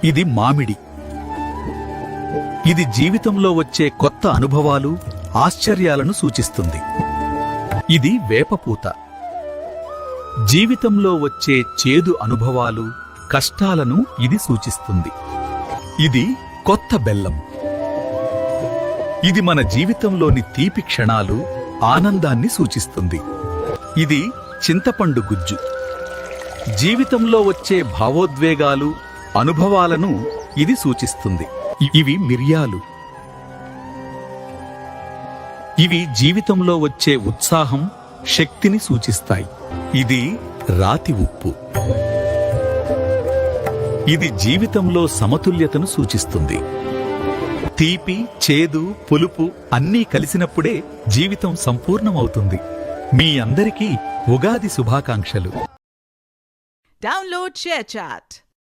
ఇది మామిడి. ఇది జీవితంలో వచ్చే కొత్త అనుభవాలు, ఆశ్చర్యాలను సూచిస్తుంది. ఇది వేపపూత. జీవితంలో వచ్చే చేదు అనుభవాలు, కష్టాలను ఇది సూచిస్తుంది. ఇది కొత్త బెల్లం. ఇది మన జీవితంలోని తీపి క్షణాలు, ఆనందాన్ని సూచిస్తుంది. ఇది చింతపండు గుజ్జు. జీవితంలో వచ్చే భావోద్వేగాలు, అనుభవాలను ఇది సూచిస్తుంది. ఇవి మిరియాలు. ఇవి జీవితంలో వచ్చే ఉత్సాహం, శక్తిని సూచిస్తాయి. ఇది రాతి ఉప్పు. ఇది జీవితంలో సమతుల్యతను సూచిస్తుంది. తీపి, చేదు, పులుపు అన్నీ కలిసినప్పుడే జీవితం సంపూర్ణమవుతుంది. మీ అందరికీ ఉగాది శుభాకాంక్షలు. Download ShareChat.